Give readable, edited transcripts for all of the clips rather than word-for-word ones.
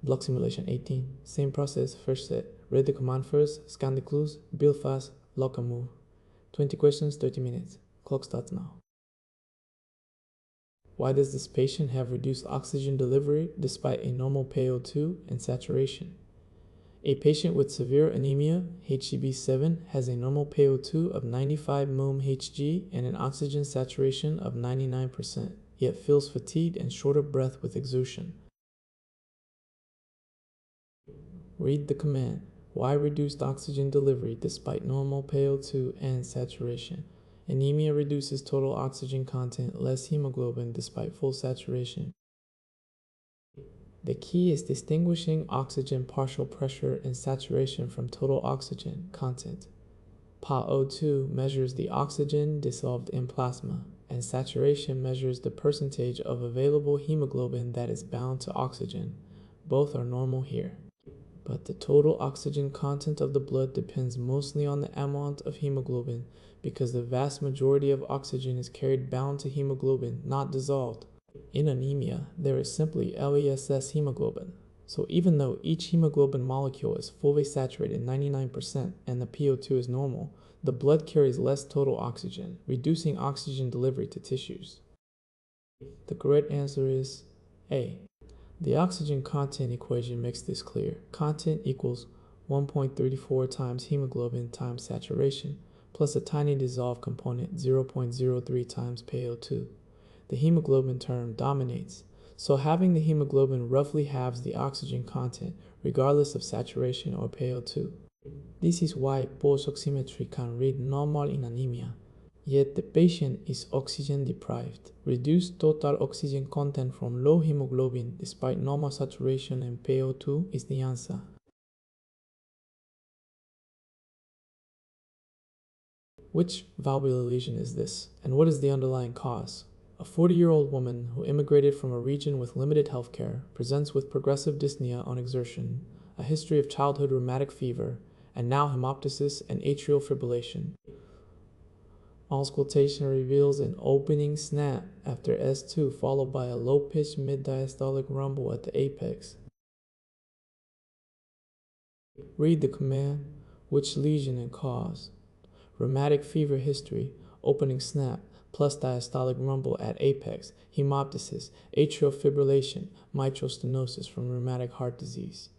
Block simulation 18. Same process, first set. Read the command first, scan the clues, build fast, lock and move. 20 questions, 30 minutes. Clock starts now. Why does this patient have reduced oxygen delivery despite a normal PaO2 and saturation? A patient with severe anemia, HCB7, has a normal PaO2 of 95 mmHg and an oxygen saturation of 99%, yet feels fatigued and short of breath with exertion. Read the command. Why reduced oxygen delivery despite normal PaO2 and saturation? Anemia reduces total oxygen content, less hemoglobin despite full saturation. The key is distinguishing oxygen partial pressure and saturation from total oxygen content. PaO2 measures the oxygen dissolved in plasma, and saturation measures the percentage of available hemoglobin that is bound to oxygen. Both are normal here. But the total oxygen content of the blood depends mostly on the amount of hemoglobin because the vast majority of oxygen is carried bound to hemoglobin, not dissolved. In anemia, there is simply LESS hemoglobin. So even though each hemoglobin molecule is fully saturated 99% and the PO2 is normal, the blood carries less total oxygen, reducing oxygen delivery to tissues. The correct answer is A. The oxygen content equation makes this clear. Content equals 1.34 times hemoglobin times saturation, plus a tiny dissolved component 0.03 times PaO2. The hemoglobin term dominates, so having the hemoglobin roughly halves the oxygen content regardless of saturation or PaO2. This is why pulse oximetry can read normal in anemia. Yet the patient is oxygen deprived. Reduced total oxygen content from low hemoglobin despite normal saturation and PaO2 is the answer. Which valvular lesion is this, and what is the underlying cause? A 40-year-old woman who immigrated from a region with limited healthcare presents with progressive dyspnea on exertion, a history of childhood rheumatic fever, and now hemoptysis and atrial fibrillation. Auscultation reveals an opening snap after S2 followed by a low-pitched mid-diastolic rumble at the apex. Read the command, which lesion and cause. Rheumatic fever history, opening snap, plus diastolic rumble at apex, hemoptysis, atrial fibrillation, mitral stenosis from rheumatic heart disease.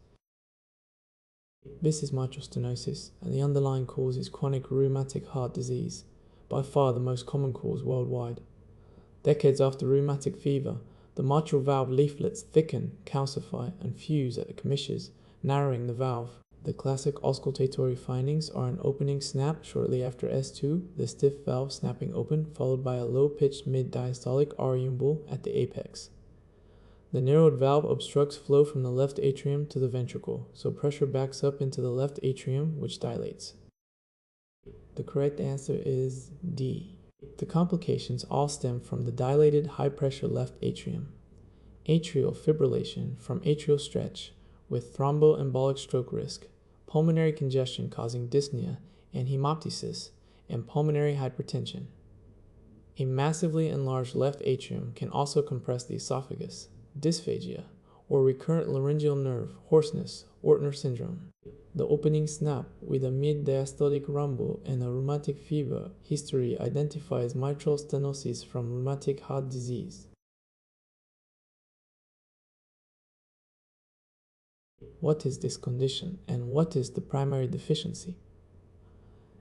This is mitral stenosis, and the underlying cause is chronic rheumatic heart disease, by far the most common cause worldwide. Decades after rheumatic fever, the mitral valve leaflets thicken, calcify, and fuse at the commissures, narrowing the valve. The classic auscultatory findings are an opening snap shortly after S2, the stiff valve snapping open, followed by a low-pitched mid-diastolic rumble at the apex. The narrowed valve obstructs flow from the left atrium to the ventricle, so pressure backs up into the left atrium, which dilates. The correct answer is D. The complications all stem from the dilated high-pressure left atrium. Atrial fibrillation from atrial stretch with thromboembolic stroke risk, pulmonary congestion causing dyspnea and hemoptysis, and pulmonary hypertension. A massively enlarged left atrium can also compress the esophagus, dysphagia, or recurrent laryngeal nerve, hoarseness, Ortner syndrome. The opening snap with a mid-diastolic rumble and a rheumatic fever history identifies mitral stenosis from rheumatic heart disease. What is this condition and what is the primary deficiency?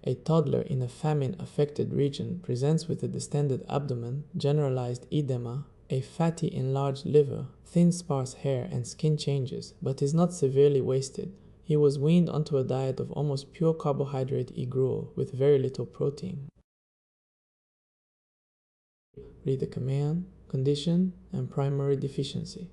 A toddler in a famine-affected region presents with a distended abdomen, generalized edema, a fatty enlarged liver, thin sparse hair and skin changes, but is not severely wasted. He was weaned onto a diet of almost pure carbohydrate gruel with very little protein. Read the command, condition, and primary deficiency.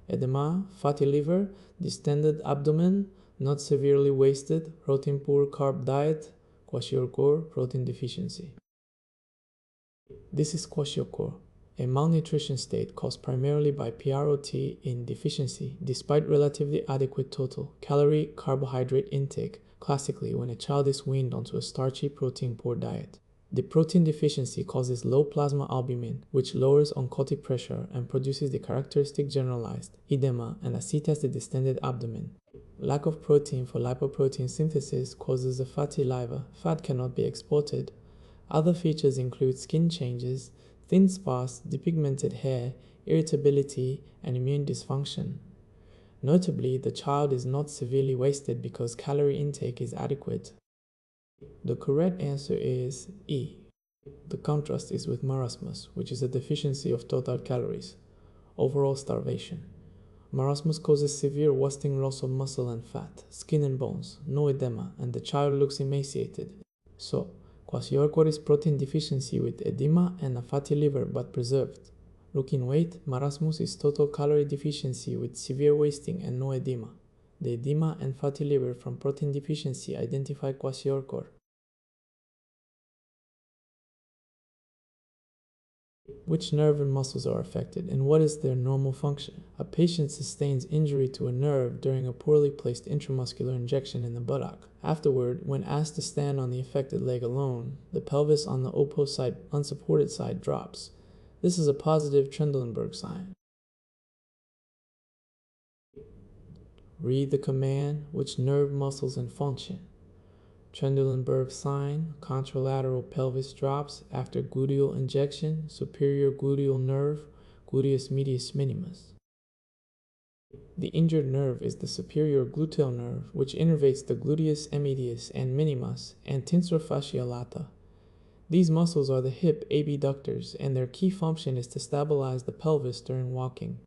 Edema, fatty liver, distended abdomen, not severely wasted, protein-poor carb diet, kwashiorkor, protein deficiency. This is kwashiorkor, a malnutrition state caused primarily by PROT in deficiency despite relatively adequate total calorie-carbohydrate intake, classically when a child is weaned onto a starchy protein-poor diet. The protein deficiency causes low plasma albumin, which lowers oncotic pressure and produces the characteristic generalized edema and acetated distended abdomen. Lack of protein for lipoprotein synthesis causes a fatty liver. Fat cannot be exported. Other features include skin changes, thin spots, depigmented hair, irritability, and immune dysfunction. Notably, the child is not severely wasted because calorie intake is adequate. The correct answer is E. The contrast is with marasmus, which is a deficiency of total calories. Overall starvation. Marasmus causes severe wasting loss of muscle and fat, skin and bones, no edema, and the child looks emaciated. So, kwashiorkor is protein deficiency with edema and a fatty liver but preserved. Looking weight, marasmus is total calorie deficiency with severe wasting and no edema. The edema and fatty liver from protein deficiency identify kwashiorkor. Which nerve and muscles are affected, and what is their normal function? A patient sustains injury to a nerve during a poorly placed intramuscular injection in the buttock. Afterward, when asked to stand on the affected leg alone, the pelvis on the opposite unsupported side drops. This is a positive Trendelenburg sign. Read the command, which nerve, muscles, and function. Trendelenburg sign, contralateral pelvis drops after gluteal injection, superior gluteal nerve, gluteus medius minimus. The injured nerve is the superior gluteal nerve, which innervates the gluteus medius and minimus and tensor fascia lata. These muscles are the hip abductors, and their key function is to stabilize the pelvis during walking.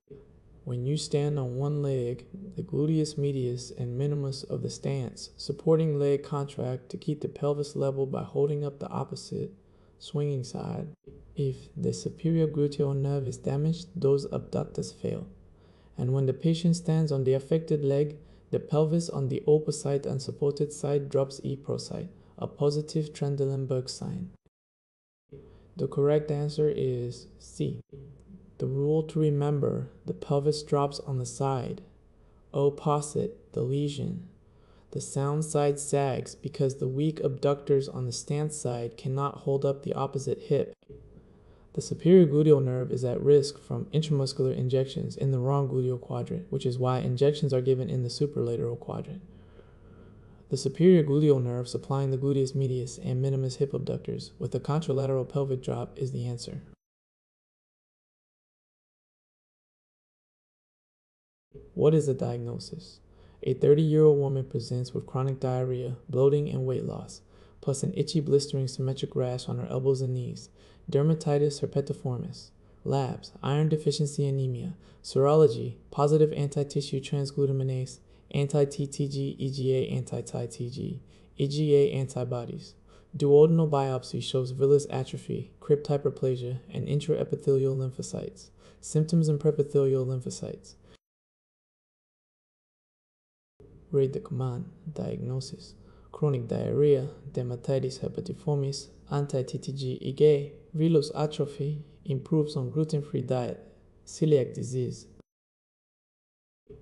When you stand on one leg, the gluteus medius and minimus of the stance, supporting leg contract to keep the pelvis level by holding up the opposite, swinging side. If the superior gluteal nerve is damaged, those abductors fail. And when the patient stands on the affected leg, the pelvis on the opposite unsupported side drops eprosite, a positive Trendelenburg sign. The correct answer is C. The rule to remember, the pelvis drops on the side. Opposite, the lesion. The sound side sags because the weak abductors on the stance side cannot hold up the opposite hip. The superior gluteal nerve is at risk from intramuscular injections in the wrong gluteal quadrant, which is why injections are given in the supralateral quadrant. The superior gluteal nerve supplying the gluteus medius and minimus hip abductors with a contralateral pelvic drop is the answer. What is the diagnosis? A 30-year-old woman presents with chronic diarrhea, bloating, and weight loss, plus an itchy, blistering, symmetric rash on her elbows and knees, dermatitis herpetiformis. Labs, iron deficiency anemia. Serology, positive anti-tissue transglutaminase, anti-TTG, EGA, anti-TITG, EGA antibodies. Duodenal biopsy shows villus atrophy, crypt hyperplasia, and intraepithelial lymphocytes. Symptoms and preepithelial lymphocytes. Read the command. Diagnosis: chronic diarrhea, dermatitis herpetiformis, anti-TTG EGA, villus atrophy, improves on gluten-free diet, celiac disease.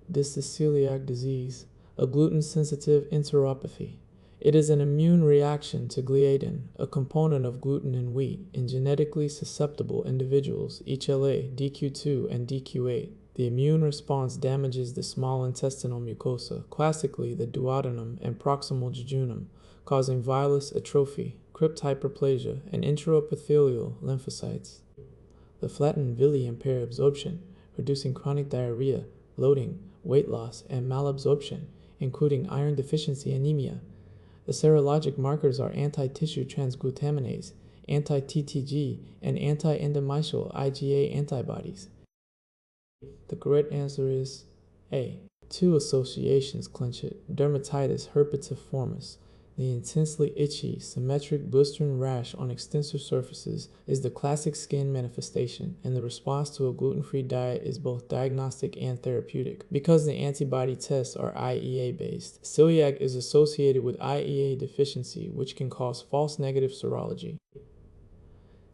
This is celiac disease, a gluten-sensitive enteropathy. It is an immune reaction to gliadin, a component of gluten in wheat, in genetically susceptible individuals, HLA, DQ2, and DQ8. The immune response damages the small intestinal mucosa, classically the duodenum and proximal jejunum, causing villus atrophy, crypt hyperplasia, and intraepithelial lymphocytes. The flattened villi impair absorption, reducing chronic diarrhea, bloating, weight loss, and malabsorption, including iron deficiency anemia. The serologic markers are anti-tissue transglutaminase, anti-TTG, and anti-endometrial IgA antibodies. The correct answer is A. Two associations clinch it. Dermatitis herpetiformis. The intensely itchy, symmetric blistering rash on extensor surfaces is the classic skin manifestation, and the response to a gluten-free diet is both diagnostic and therapeutic. Because the antibody tests are IEA-based, celiac is associated with IEA deficiency, which can cause false negative serology.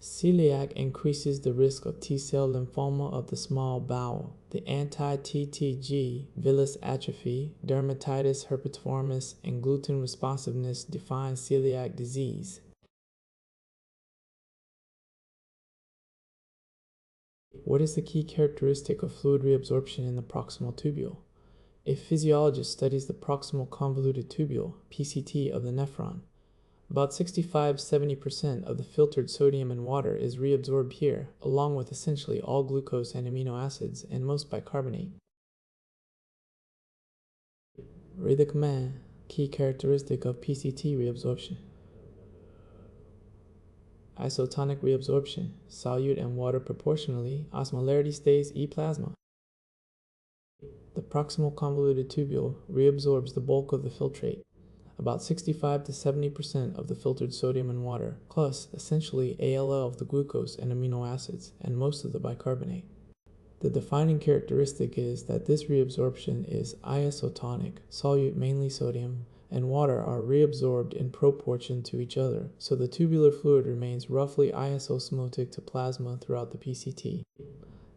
Celiac increases the risk of T-cell lymphoma of the small bowel. The anti-TTG, villus atrophy, dermatitis herpetiformis, and gluten responsiveness define celiac disease. What is the key characteristic of fluid reabsorption in the proximal tubule? A physiologist studies the proximal convoluted tubule, PCT, of the nephron. About 65–70% of the filtered sodium and water is reabsorbed here, along with essentially all glucose and amino acids, and most bicarbonate. Read the command. Key characteristic of PCT reabsorption. Isotonic reabsorption. Solute and water proportionally. Osmolarity stays E plasma. The proximal convoluted tubule reabsorbs the bulk of the filtrate, about 65–70% of the filtered sodium and water, plus essentially ALL of the glucose and amino acids, and most of the bicarbonate. The defining characteristic is that this reabsorption is isotonic. Solute, mainly sodium, and water are reabsorbed in proportion to each other, so the tubular fluid remains roughly isosmotic to plasma throughout the PCT.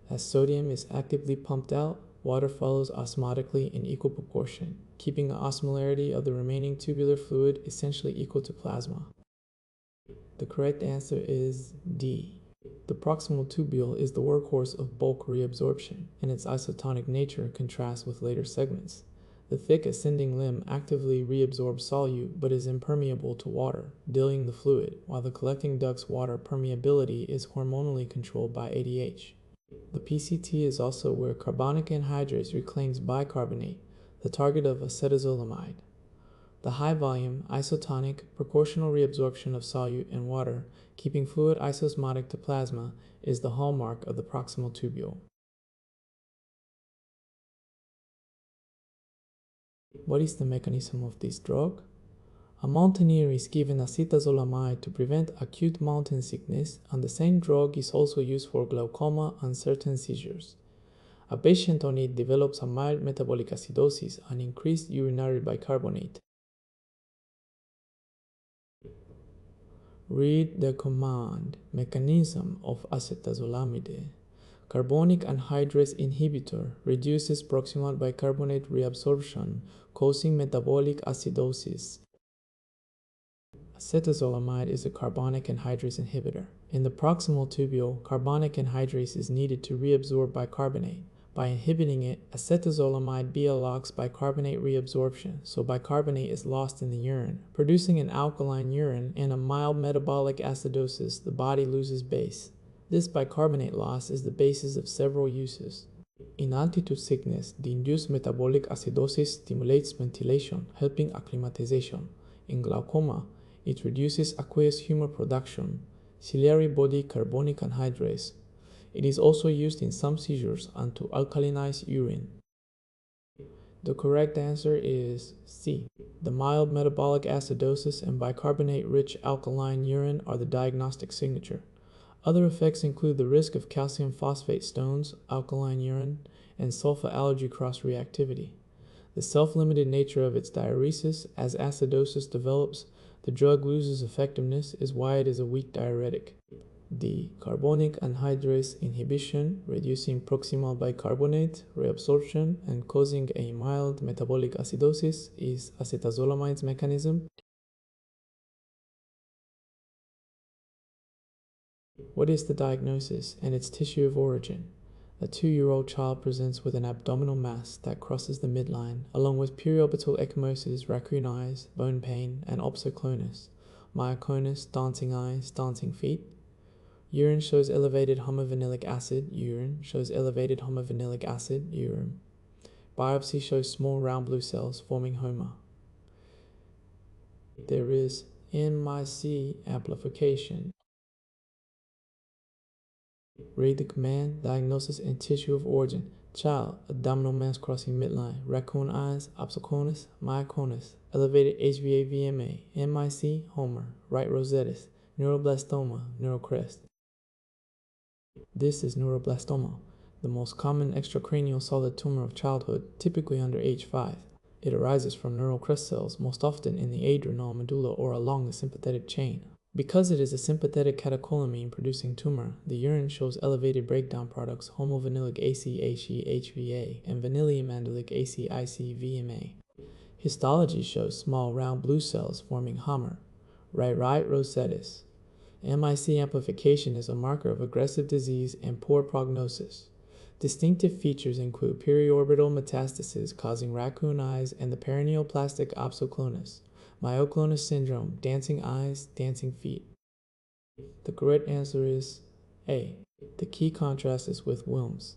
As sodium is actively pumped out, water follows osmotically in equal proportion, keeping the osmolarity of the remaining tubular fluid essentially equal to plasma. The correct answer is D. The proximal tubule is the workhorse of bulk reabsorption, and its isotonic nature contrasts with later segments. The thick ascending limb actively reabsorbs solute but is impermeable to water, diluting the fluid, while the collecting duct's water permeability is hormonally controlled by ADH. The PCT is also where carbonic anhydrase reclaims bicarbonate, the target of acetazolamide. The high-volume, isotonic, proportional reabsorption of solute and water, keeping fluid isosmotic to plasma, is the hallmark of the proximal tubule. What is the mechanism of this drug? A mountaineer is given acetazolamide to prevent acute mountain sickness, and the same drug is also used for glaucoma and certain seizures. A patient on it develops a mild metabolic acidosis and increased urinary bicarbonate. Read the command. Mechanism of acetazolamide. Carbonic anhydrase inhibitor reduces proximal bicarbonate reabsorption, causing metabolic acidosis. Acetazolamide is a carbonic anhydrase inhibitor. In the proximal tubule, carbonic anhydrase is needed to reabsorb bicarbonate. By inhibiting it, acetazolamide blocks bicarbonate reabsorption, so bicarbonate is lost in the urine. Producing an alkaline urine and a mild metabolic acidosis, the body loses base. This bicarbonate loss is the basis of several uses. In altitude sickness, the induced metabolic acidosis stimulates ventilation, helping acclimatization. In glaucoma, it reduces aqueous humor production, ciliary body carbonic anhydrase. It is also used in some seizures and to alkalinize urine. The correct answer is C. The mild metabolic acidosis and bicarbonate-rich alkaline urine are the diagnostic signature. Other effects include the risk of calcium phosphate stones, alkaline urine, and sulfa allergy cross-reactivity. The self-limited nature of its diuresis, as acidosis develops, the drug loses effectiveness, is why it is a weak diuretic. D. Carbonic anhydrase inhibition, reducing proximal bicarbonate reabsorption and causing a mild metabolic acidosis, is acetazolamide's mechanism. What is the diagnosis and its tissue of origin? A 2-year-old child presents with an abdominal mass that crosses the midline, along with periorbital ecchymosis, raccoon eyes, bone pain, and opsoclonus, myoclonus, dancing eyes, dancing feet. Urine shows elevated homovanillic acid. Urine shows elevated homovanillic acid. Urine. Biopsy shows small round blue cells forming HOMA. There is NBME amplification. Read the command. Diagnosis and tissue of origin. Child, abdominal mass crossing midline, raccoon eyes, opsoclonus, myoclonus, elevated HVA-VMA, MIC, Homer, right rosettis, neuroblastoma, neurocrest. This is neuroblastoma, the most common extracranial solid tumor of childhood, typically under age 5. It arises from neural crest cells, most often in the adrenal medulla or along the sympathetic chain. Because it is a sympathetic catecholamine-producing tumor, the urine shows elevated breakdown products homovanillic AC-HE-HVA and vanilliamandelic AC-IC-VMA. Histology shows small round blue cells forming Hammer, right rosettis, MIC amplification is a marker of aggressive disease and poor prognosis. Distinctive features include periorbital metastasis causing raccoon eyes and the paraneoplastic opsoclonus, myoclonus syndrome, dancing eyes, dancing feet. The correct answer is A. The key contrast is with Wilms.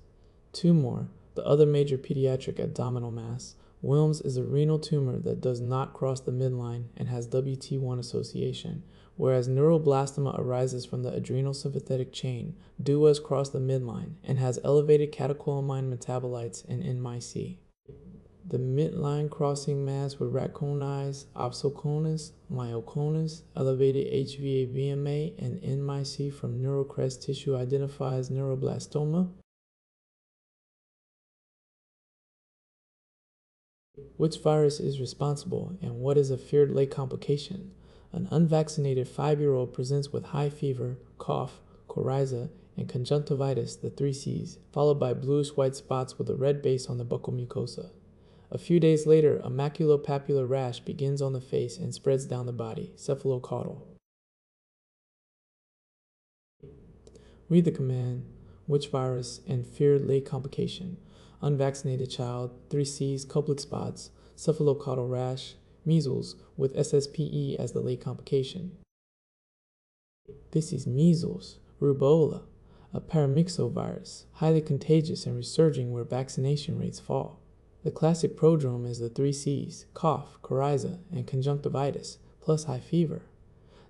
2 more. The other major pediatric abdominal mass. Wilms is a renal tumor that does not cross the midline and has WT1 association, whereas neuroblastoma arises from the adrenal sympathetic chain, does cross the midline, and has elevated catecholamine metabolites in NMIC. The midline crossing mass with raccoon eyes, opsoclonus, myoclonus, elevated HVA-BMA, and NMIC from neurocrest tissue identifies neuroblastoma. Which virus is responsible, and what is a feared late complication? An unvaccinated 5-year-old presents with high fever, cough, coryza, and conjunctivitis, the 3 Cs, followed by bluish-white spots with a red base on the buccal mucosa. A few days later, a maculopapular rash begins on the face and spreads down the body, cephalocaudal. Read the command, which virus and feared late complication. Unvaccinated child, 3 Cs, couplet spots, cephalocaudal rash, measles, with SSPE as the late complication. This is measles, rubeola, a paramyxovirus, highly contagious and resurging where vaccination rates fall. The classic prodrome is the 3 Cs, cough, coryza, and conjunctivitis, plus high fever.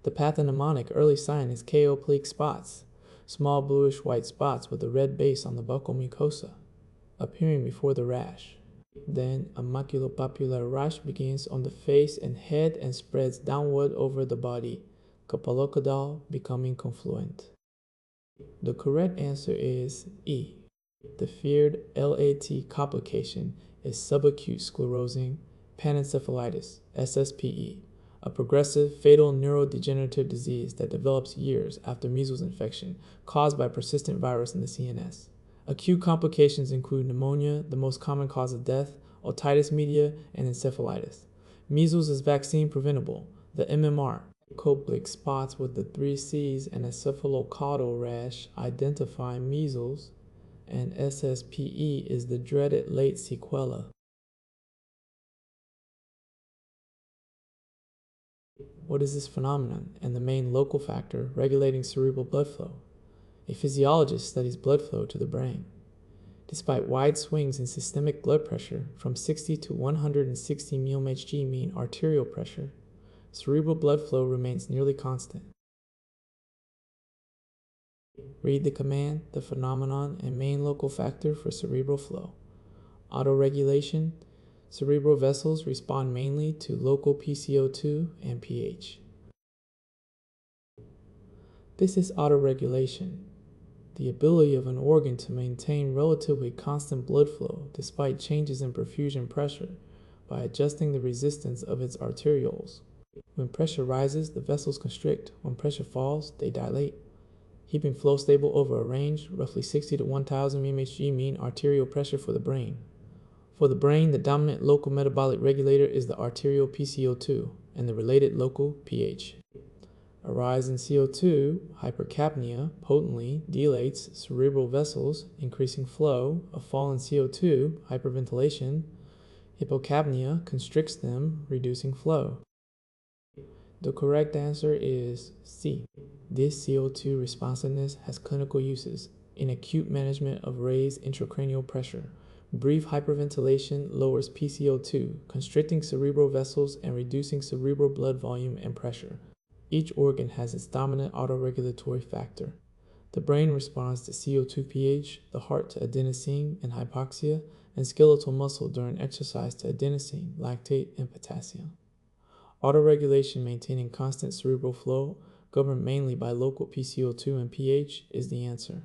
The pathognomonic early sign is KO plaque spots, small bluish white spots with a red base on the buccal mucosa, appearing before the rash. Then a maculopapular rash begins on the face and head and spreads downward over the body, cephalocaudal, becoming confluent. The correct answer is E. The feared LAT complication is subacute sclerosing panencephalitis, SSPE, a progressive fatal neurodegenerative disease that develops years after measles infection caused by persistent virus in the CNS. Acute complications include pneumonia, the most common cause of death, otitis media, and encephalitis. Measles is vaccine preventable. The MMR, coplaque spots with the 3 Cs and a cephalocaudal rash identify measles, and SSPE is the dreaded late sequela. What is this phenomenon and the main local factor regulating cerebral blood flow? A physiologist studies blood flow to the brain. Despite wide swings in systemic blood pressure from 60 to 160 mmHg mean arterial pressure, cerebral blood flow remains nearly constant. Read the command, the phenomenon, and main local factor for cerebral flow. Autoregulation. Cerebral vessels respond mainly to local PCO2 and pH. This is autoregulation, the ability of an organ to maintain relatively constant blood flow despite changes in perfusion pressure by adjusting the resistance of its arterioles. When pressure rises, the vessels constrict. When pressure falls, they dilate. Keeping flow stable over a range, roughly 60 to 1000 mmHg mean arterial pressure for the brain. For the brain, the dominant local metabolic regulator is the arterial PCO2 and the related local pH. A rise in CO2, hypercapnia, potently dilates cerebral vessels, increasing flow. A fall in CO2, hyperventilation, hypocapnia, constricts them, reducing flow. The correct answer is C. This CO2 responsiveness has clinical uses in acute management of raised intracranial pressure. Brief hyperventilation lowers PCO2, constricting cerebral vessels and reducing cerebral blood volume and pressure. Each organ has its dominant autoregulatory factor. The brain responds to CO2 pH, the heart to adenosine and hypoxia, and skeletal muscle during exercise to adenosine, lactate, and potassium. Autoregulation maintaining constant cerebral flow, governed mainly by local PCO2 and pH, is the answer.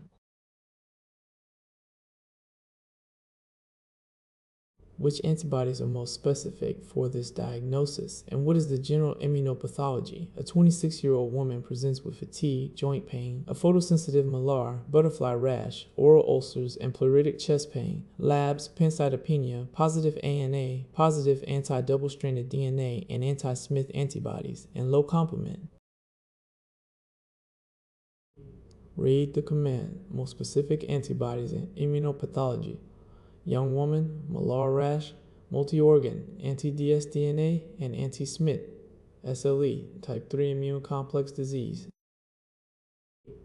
Which antibodies are most specific for this diagnosis, and what is the general immunopathology? A 26-year-old woman presents with fatigue, joint pain, a photosensitive malar, butterfly rash, oral ulcers, and pleuritic chest pain. Labs, pancytopenia, positive ANA, positive anti-double-stranded DNA, and anti-Smith antibodies, and low complement. Read the command. Most specific antibodies in immunopathology. Young woman, malar rash, multi-organ, anti-dsDNA, and anti-SMIT, SLE, type 3 immune complex disease.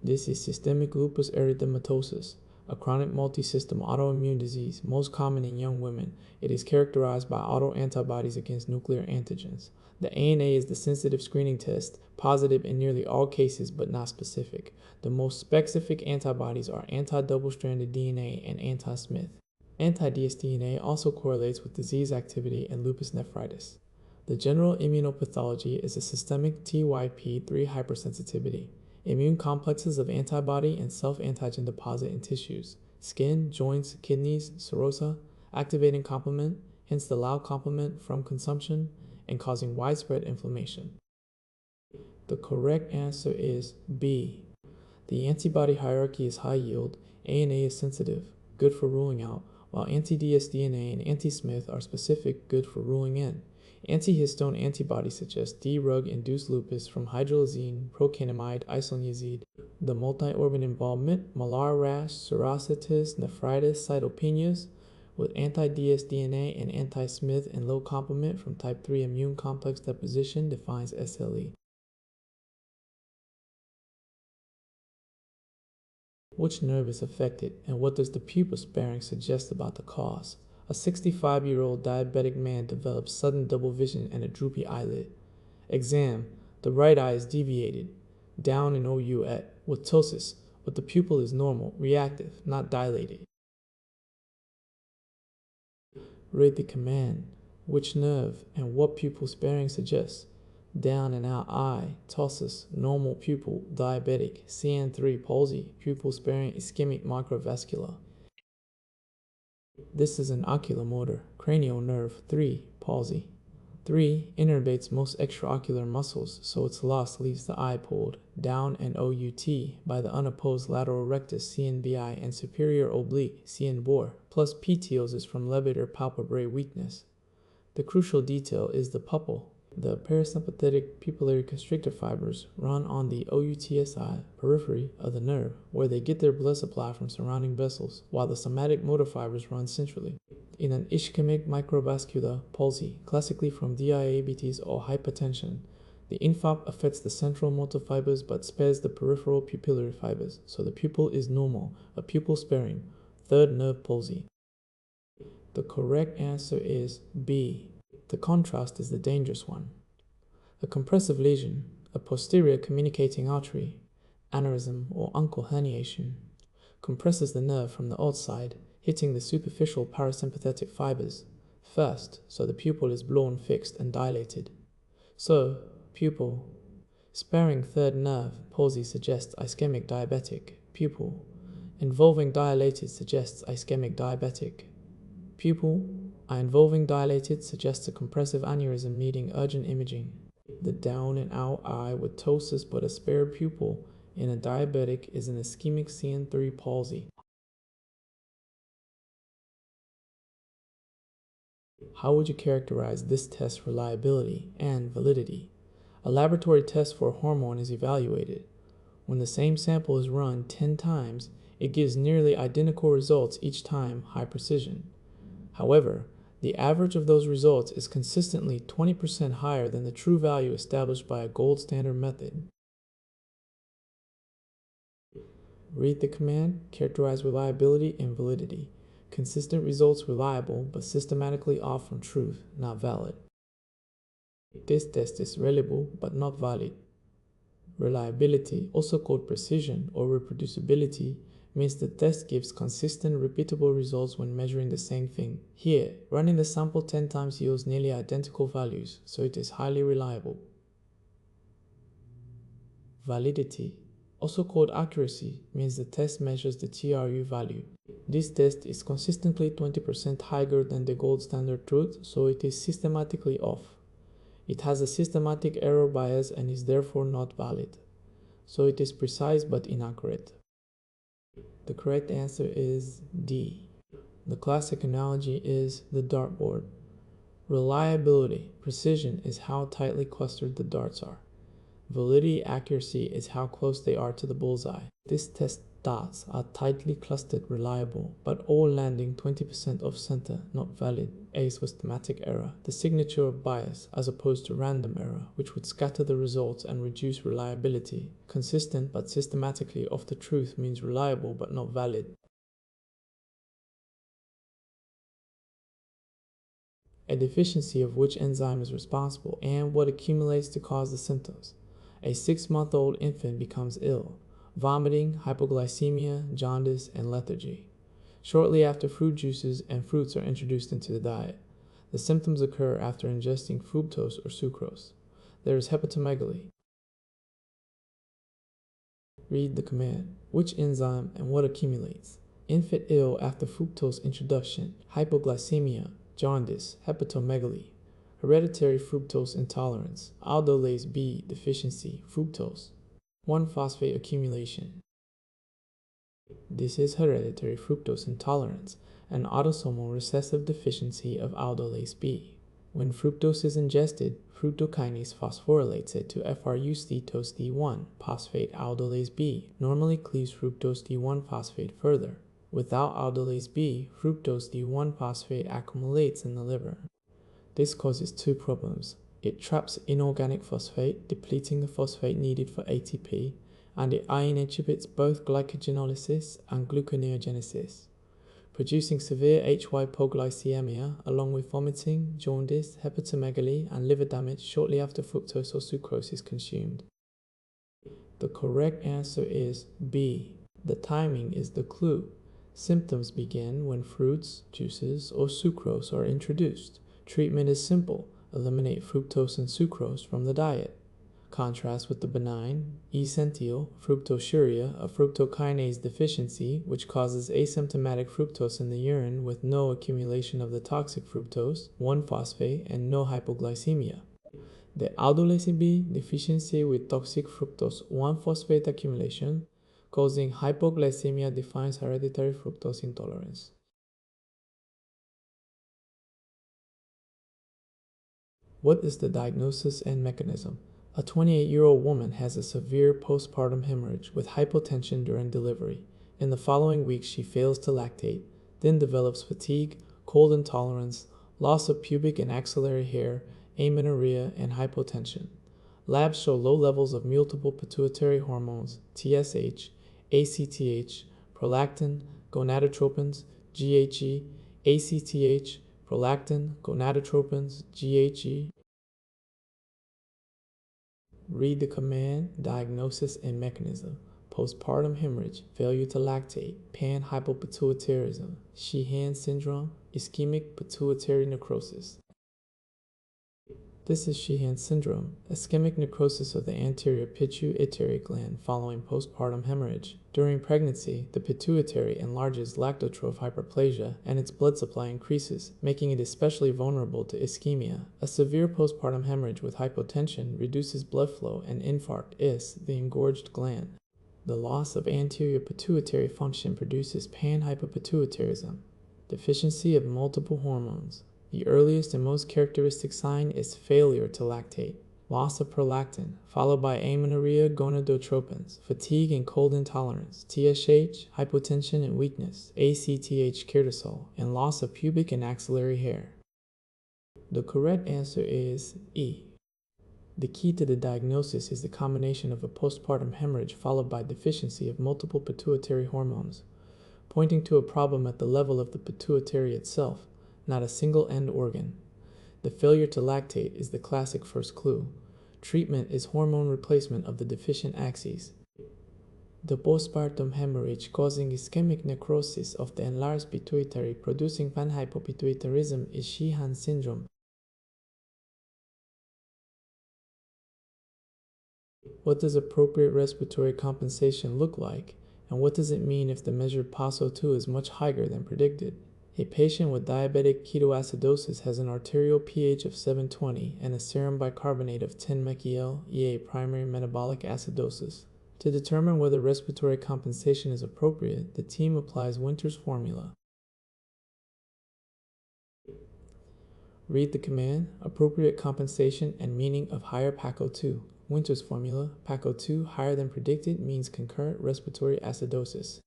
This is systemic lupus erythematosus, a chronic multi-system autoimmune disease, most common in young women. It is characterized by autoantibodies against nuclear antigens. The ANA is the sensitive screening test, positive in nearly all cases but not specific. The most specific antibodies are anti-double-stranded DNA and anti-SMIT. Anti-dsDNA also correlates with disease activity and lupus nephritis. The general immunopathology is a systemic TYP3 hypersensitivity. Immune complexes of antibody and self-antigen deposit in tissues, skin, joints, kidneys, serosa, activating complement, hence the loud complement from consumption, and causing widespread inflammation. The correct answer is B. The antibody hierarchy is high yield, ANA is sensitive, good for ruling out, while anti-dsDNA and anti-SMIT are specific, good for ruling in. Antihistone antibodies suggest drug-induced lupus from hydralazine, procainamide, isoniazid. The multi-organ involvement, malar rash, serositis, nephritis, cytopenias, with anti-dsDNA and anti-SMIT and low complement from type 3 immune complex deposition defines SLE. Which nerve is affected, and what does the pupil sparing suggest about the cause? A 65-year-old diabetic man develops sudden double vision and a droopy eyelid. Exam: the right eye is deviated, down in OU with ptosis, but the pupil is normal, reactive, not dilated. Read the command. Which nerve and what pupil sparing suggests? Down and out eye, ptosis, normal pupil, diabetic, CN3 palsy, pupil sparing ischemic microvascular. This is an oculomotor, cranial nerve 3, palsy. 3 innervates most extraocular muscles, so its loss leaves the eye pulled down and OUT by the unopposed lateral rectus CNBI and superior oblique CN-bore, plus P-teals from levator palpebrae weakness. The crucial detail is the pupil. The parasympathetic pupillary constrictor fibers run on the OUTSI periphery of the nerve, where they get their blood supply from surrounding vessels, while the somatic motor fibers run centrally. In an ischemic microvascular palsy, classically from diabetes or hypertension, the infop affects the central motor fibers but spares the peripheral pupillary fibers, so the pupil is normal, a pupil sparing, third nerve palsy. The correct answer is B. The contrast is the dangerous one. A compressive lesion, a posterior communicating artery, aneurysm or uncal herniation, compresses the nerve from the outside, hitting the superficial parasympathetic fibers first, so the pupil is blown fixed and dilated. So, pupil. Sparing third nerve palsy suggests ischemic diabetic. Pupil. Involving dilated suggests ischemic diabetic. Pupil. Involving dilated suggests a compressive aneurysm needing urgent imaging. The down and out eye with ptosis but a spared pupil in a diabetic is an ischemic CN3 palsy. How would you characterize this test's reliability and validity? A laboratory test for a hormone is evaluated. When the same sample is run 10 times, it gives nearly identical results each time, high precision. However, the average of those results is consistently 20% higher than the true value established by a gold standard method. Read the command, characterize reliability and validity. Consistent results reliable, but systematically off from truth, not valid. This test is reliable, but not valid. Reliability, also called precision or reproducibility, means the test gives consistent, repeatable results when measuring the same thing. Here, running the sample 10 times yields nearly identical values, so it is highly reliable. Validity, also called accuracy, means the test measures the TRU value. This test is consistently 20% higher than the gold standard truth, so it is systematically off. It has a systematic error bias and is therefore not valid, so it is precise but inaccurate. The correct answer is D. The classic analogy is the dartboard. Reliability, precision is how tightly clustered the darts are. Validity accuracy is how close they are to the bullseye. This test dots are tightly clustered reliable, but all landing 20% off center, not valid. A systematic error, the signature of bias, as opposed to random error, which would scatter the results and reduce reliability. Consistent but systematically off the truth means reliable but not valid. A deficiency of which enzyme is responsible and what accumulates to cause the symptoms. A 6-month-old infant becomes ill, vomiting, hypoglycemia, jaundice, and lethargy. Shortly after, fruit juices and fruits are introduced into the diet. The symptoms occur after ingesting fructose or sucrose. There is hepatomegaly. Read the command. Which enzyme and what accumulates? Infant ill after fructose introduction, hypoglycemia, jaundice, hepatomegaly, hereditary fructose intolerance, aldolase B deficiency, fructose, 1-phosphate accumulation. This is hereditary fructose intolerance, an autosomal recessive deficiency of aldolase B. When fructose is ingested, fructokinase phosphorylates it to FRU-ketose D1, phosphate aldolase B, normally cleaves fructose D1 phosphate further. Without aldolase B, fructose D1 phosphate accumulates in the liver. This causes two problems. It traps inorganic phosphate, depleting the phosphate needed for ATP, and it inhibits both glycogenolysis and gluconeogenesis, producing severe hypoglycemia along with vomiting, jaundice, hepatomegaly, and liver damage shortly after fructose or sucrose is consumed. The correct answer is B. The timing is the clue. Symptoms begin when fruits, juices, or sucrose are introduced. Treatment is simple. Eliminate fructose and sucrose from the diet. Contrast with the benign, essential fructosuria, a fructokinase deficiency, which causes asymptomatic fructose in the urine with no accumulation of the toxic fructose, 1-phosphate, and no hypoglycemia. The aldolase B deficiency with toxic fructose 1-phosphate accumulation, causing hypoglycemia, defines hereditary fructose intolerance. What is the diagnosis and mechanism? A 28-year-old woman has a severe postpartum hemorrhage with hypotension during delivery. In the following weeks, she fails to lactate, then develops fatigue, cold intolerance, loss of pubic and axillary hair, amenorrhea, and hypotension. Labs show low levels of multiple pituitary hormones, TSH, ACTH, prolactin, gonadotropins, GHE, ACTH, prolactin, gonadotropins, GHE. Read the command, diagnosis and mechanism. Postpartum hemorrhage, failure to lactate, panhypopituitarism, Sheehan syndrome, ischemic pituitary necrosis. This is Sheehan syndrome, ischemic necrosis of the anterior pituitary gland following postpartum hemorrhage. During pregnancy, the pituitary enlarges lactotroph hyperplasia and its blood supply increases, making it especially vulnerable to ischemia. A severe postpartum hemorrhage with hypotension reduces blood flow and infarct is the engorged gland. The loss of anterior pituitary function produces panhypopituitarism, deficiency of multiple hormones. The earliest and most characteristic sign is failure to lactate, loss of prolactin, followed by amenorrhea, gonadotropins, fatigue and cold intolerance, TSH, hypotension and weakness, ACTH cortisol, and loss of pubic and axillary hair. The correct answer is E. The key to the diagnosis is the combination of a postpartum hemorrhage followed by deficiency of multiple pituitary hormones, pointing to a problem at the level of the pituitary itself, not a single end organ. The failure to lactate is the classic first clue. Treatment is hormone replacement of the deficient axes. The postpartum hemorrhage causing ischemic necrosis of the enlarged pituitary producing panhypopituitarism is Sheehan syndrome. What does appropriate respiratory compensation look like, and what does it mean if the measured PaSO2 is much higher than predicted? A patient with diabetic ketoacidosis has an arterial pH of 720 and a serum bicarbonate of 10 mcl, e.a. primary metabolic acidosis. To determine whether respiratory compensation is appropriate, the team applies Winter's formula. Read the command, appropriate compensation and meaning of higher PaCO2. Winter's formula, PACO2 higher than predicted means concurrent respiratory acidosis.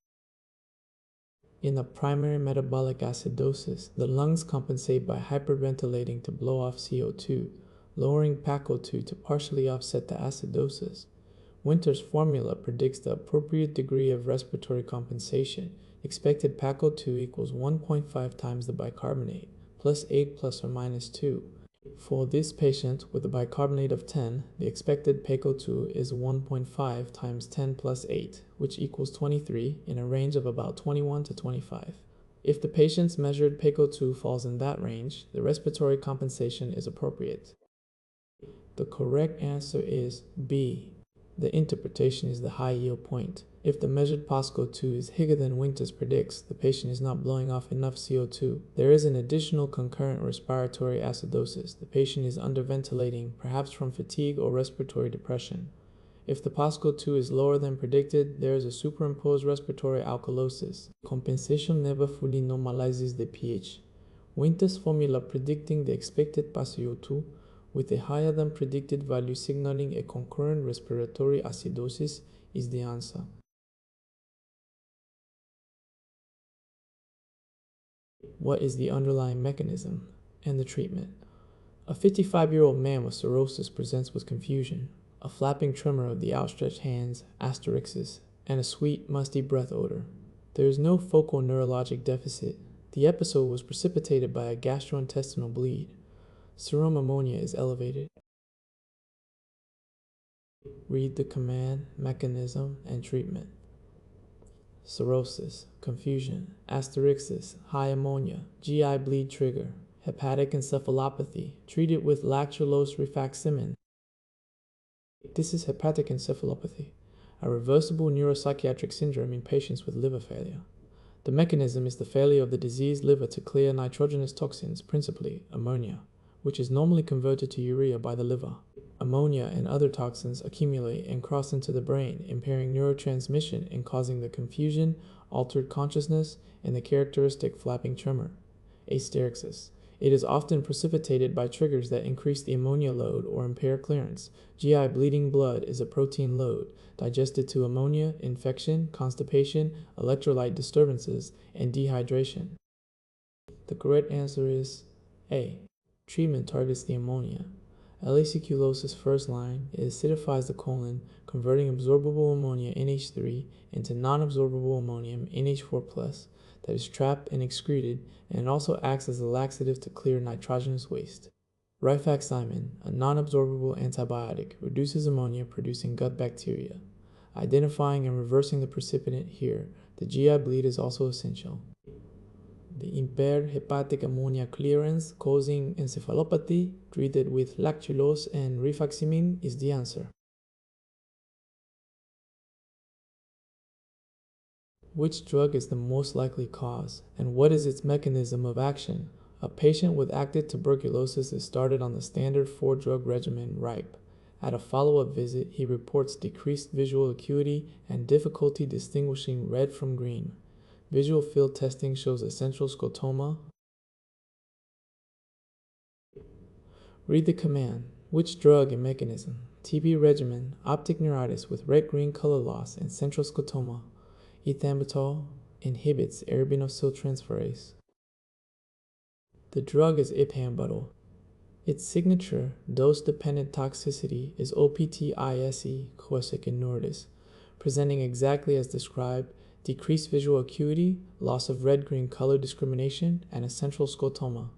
In the primary metabolic acidosis, the lungs compensate by hyperventilating to blow off CO2, lowering PACO2 to partially offset the acidosis. Winter's formula predicts the appropriate degree of respiratory compensation. Expected PACO2 equals 1.5 times the bicarbonate, plus 8 plus or minus 2. For this patient with a bicarbonate of 10, the expected PACO2 is 1.5 times 10 plus 8, which equals 23 in a range of about 21 to 25. If the patient's measured PACO2 falls in that range, the respiratory compensation is appropriate. The correct answer is B. The interpretation is the high yield point. If the measured PACO2 is higher than Winters predicts, the patient is not blowing off enough CO2. There is an additional concurrent respiratory acidosis. The patient is underventilating, perhaps from fatigue or respiratory depression. If the PACO2 is lower than predicted, there is a superimposed respiratory alkalosis. Compensation never fully normalizes the pH. Winters formula predicting the expected PACO2 with a higher than predicted value signaling a concurrent respiratory acidosis is the answer. What is the underlying mechanism and the treatment? A 55-year-old man with cirrhosis presents with confusion, a flapping tremor of the outstretched hands, asterixis, and a sweet, musty breath odor. There is no focal neurologic deficit. The episode was precipitated by a gastrointestinal bleed. Serum ammonia is elevated. Read the command, mechanism, and treatment. Cirrhosis, confusion, asterixis, high ammonia, GI bleed trigger, hepatic encephalopathy, treated with lactulose rifaximin. This is hepatic encephalopathy, a reversible neuropsychiatric syndrome in patients with liver failure. The mechanism is the failure of the diseased liver to clear nitrogenous toxins, principally ammonia, which is normally converted to urea by the liver. Ammonia and other toxins accumulate and cross into the brain, impairing neurotransmission and causing the confusion, altered consciousness, and the characteristic flapping tremor, asterixis. It is often precipitated by triggers that increase the ammonia load or impair clearance. GI bleeding blood is a protein load, digested to ammonia, infection, constipation, electrolyte disturbances, and dehydration. The correct answer is A. Treatment targets the ammonia. L-aciculosis first line, it acidifies the colon, converting absorbable ammonia NH3 into non-absorbable ammonium NH4+, that is trapped and excreted, and it also acts as a laxative to clear nitrogenous waste. Rifaximin, a non-absorbable antibiotic, reduces ammonia producing gut bacteria. Identifying and reversing the precipitant here, the GI bleed is also essential. The impaired hepatic ammonia clearance causing encephalopathy treated with lactulose and rifaximin is the answer. Which drug is the most likely cause, and what is its mechanism of action? A patient with active tuberculosis is started on the standard 4-drug regimen RIPE. At a follow-up visit, he reports decreased visual acuity and difficulty distinguishing red from green. Visual field testing shows a central scotoma. Read the command. Which drug and mechanism? TB regimen, optic neuritis with red-green color loss and central scotoma. Ethambutol inhibits arabinoacyltransferase. The drug is ethambutol. Its signature dose-dependent toxicity is OPTISE quercetin nordis, presenting exactly as described: decreased visual acuity, loss of red-green color discrimination, and a central scotoma.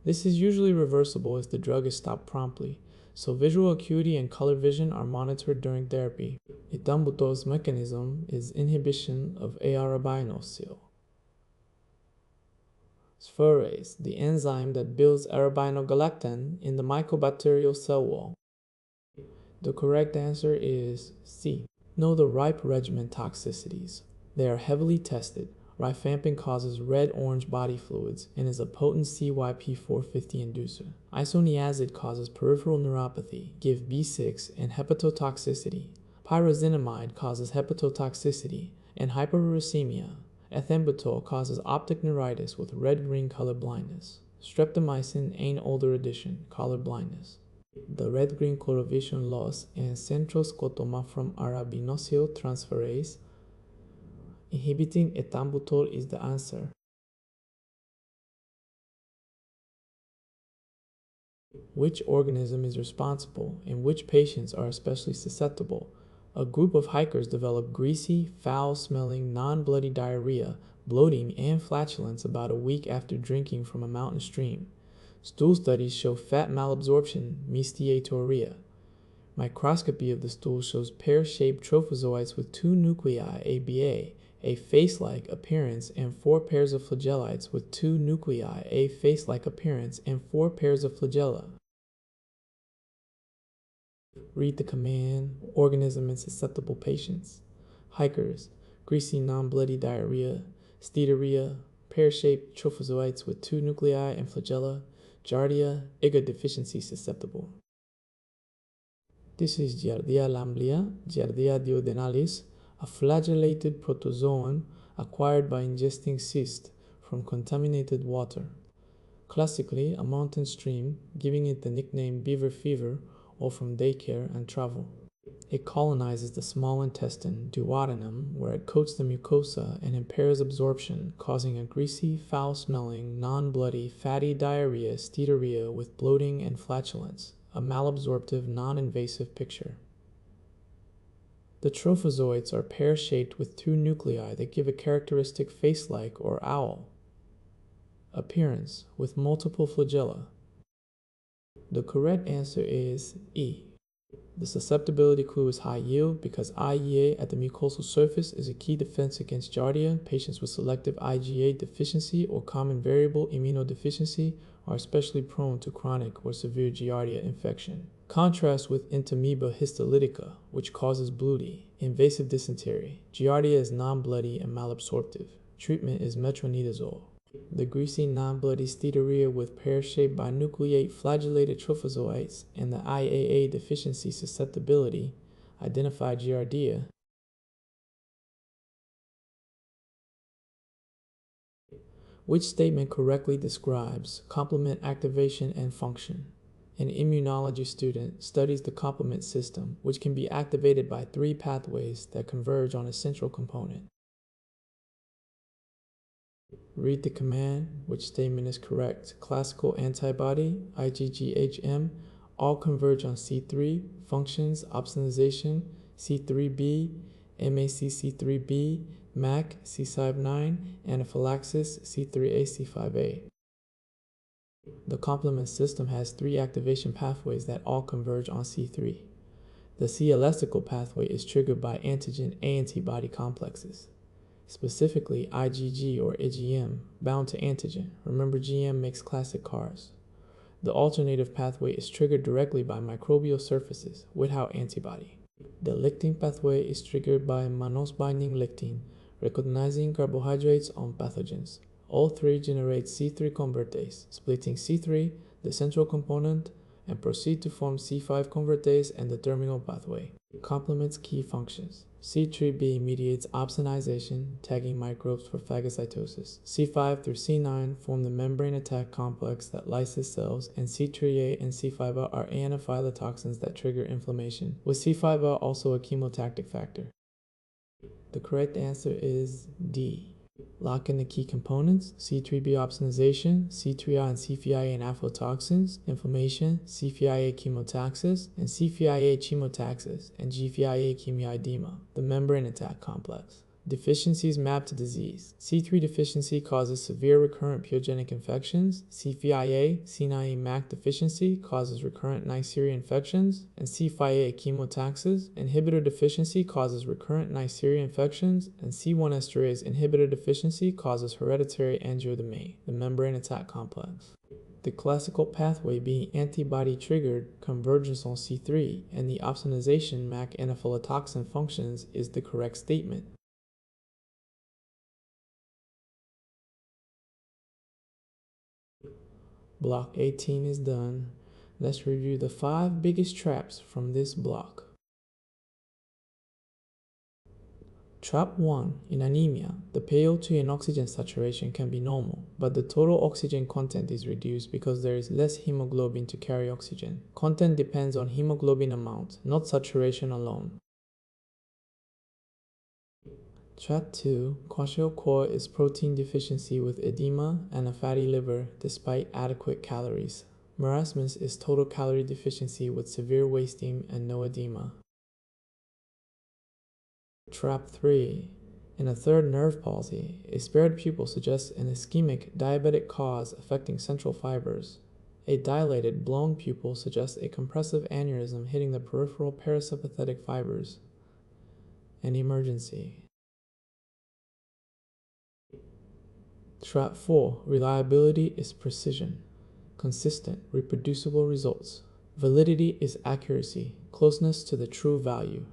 This is usually reversible if the drug is stopped promptly, so visual acuity and color vision are monitored during therapy. Ethambutol's mechanism is inhibition of arabinoacyl spherase, the enzyme that builds arabinogalactan in the mycobacterial cell wall. The correct answer is C. Know the RIPE regimen toxicities. They are heavily tested. Rifampin causes red-orange body fluids and is a potent CYP450 inducer. Isoniazid causes peripheral neuropathy, give B6, and hepatotoxicity. Pyrazinamide causes hepatotoxicity and hyperuricemia. Ethambutol causes optic neuritis with red-green color blindness. Streptomycin ain't older addition, color blindness. The red-green coloration loss and centroscotoma from arabinosyl transferase inhibiting ethambutol is the answer. Which organism is responsible and which patients are especially susceptible? A group of hikers developed greasy, foul-smelling, non-bloody diarrhea, bloating, and flatulence about a week after drinking from a mountain stream. Stool studies show fat malabsorption, steatorrhea. Microscopy of the stool shows pear-shaped trophozoites with 2 nuclei, ABA, a face-like appearance, and 4 pairs of flagellates with 2 nuclei, a face-like appearance, and 4 pairs of flagella. Read the command, organism in susceptible patients. Hikers, greasy non-bloody diarrhea, steatorrhea, pear-shaped trophozoites with 2 nuclei and flagella, giardia, IgA deficiency susceptible. This is Giardia lamblia, Giardia duodenalis, a flagellated protozoan acquired by ingesting cyst from contaminated water. Classically, a mountain stream, giving it the nickname beaver fever, or from daycare and travel. It colonizes the small intestine, duodenum, where it coats the mucosa and impairs absorption, causing a greasy, foul-smelling, non-bloody, fatty diarrhea, steatorrhea with bloating and flatulence, a malabsorptive, non-invasive picture. The trophozoites are pear-shaped with 2 nuclei that give a characteristic face-like or owl appearance with multiple flagella. The correct answer is E. The susceptibility clue is high yield because IgA at the mucosal surface is a key defense against giardia. Patients with selective IgA deficiency or common variable immunodeficiency are especially prone to chronic or severe giardia infection. Contrast with entamoeba histolytica, which causes bloody, invasive dysentery. Giardia is non-bloody and malabsorptive. Treatment is metronidazole. The greasy non-bloody steatorrhea with pear-shaped binucleate flagellated trophozoites and the IAA deficiency susceptibility identify giardia. Which statement correctly describes complement activation and function? An immunology student studies the complement system, which can be activated by 3 pathways that converge on a central component. Read the command, which statement is correct. Classical antibody, IgG-HM, all converge on C3, functions, opsonization, C3b, MACC3b, MAC, C5-9, anaphylaxis, C3a, C5a. The complement system has 3 activation pathways that all converge on C3. The C-elastical pathway is triggered by antigen antibody complexes. Specifically IgG or IgM, bound to antigen. Remember, GM makes classic cars. The alternative pathway is triggered directly by microbial surfaces without antibody. The lectin pathway is triggered by mannose-binding lectin, recognizing carbohydrates on pathogens. All 3 generate C3 convertase, splitting C3, the central component, and proceed to form C5 convertase and the terminal pathway. Complement's key functions. C3b mediates opsonization, tagging microbes for phagocytosis. C5 through C9 form the membrane attack complex that lyses cells, and C3a and C5a are anaphylotoxins that trigger inflammation, with C5a also a chemotactic factor. The correct answer is D. Lock in the key components: C3b opsonization, C3a and C5a anaphylotoxins, inflammation, C5a chemotaxis, and C5a chemotaxis, and G5a chemioedema, the membrane attack complex. Deficiencies map to disease. C3 deficiency causes severe recurrent pyogenic infections. C5a, C9a MAC deficiency causes recurrent Neisseria infections. And C5a chemotaxis, inhibitor deficiency causes recurrent Neisseria infections. And C1 esterase inhibitor deficiency causes hereditary angioedema, the membrane attack complex. The classical pathway being antibody-triggered convergence on C3 and the opsonization MAC anaphylotoxin functions is the correct statement. Block 18 is done. Let's review the 5 biggest traps from this block. Trap 1. In anemia, the PaO2 and oxygen saturation can be normal, but the total oxygen content is reduced because there is less hemoglobin to carry oxygen. Content depends on hemoglobin amount, not saturation alone. Trap 2. Kwashiorkor is protein deficiency with edema and a fatty liver despite adequate calories. Marasmus is total calorie deficiency with severe wasting and no edema. Trap 3. In a third nerve palsy, a spared pupil suggests an ischemic diabetic cause affecting central fibers. A dilated, blown pupil suggests a compressive aneurysm hitting the peripheral parasympathetic fibers. An emergency. Trap 4. Reliability is precision. Consistent, reproducible results. Validity is accuracy, closeness to the true value.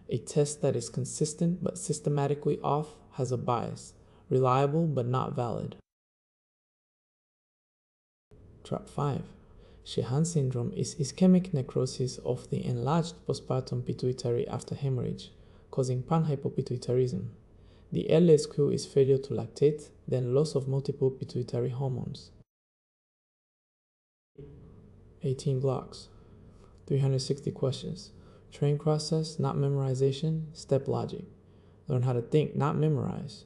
A test that is consistent but systematically off has a bias, reliable but not valid. Trap 5. Sheehan syndrome is ischemic necrosis of the enlarged postpartum pituitary after hemorrhage, causing panhypopituitarism. The LSQ is failure to lactate, then loss of multiple pituitary hormones. 18 blocks. 360 questions. Train process, not memorization. StepLogic. Learn how to think, not memorize.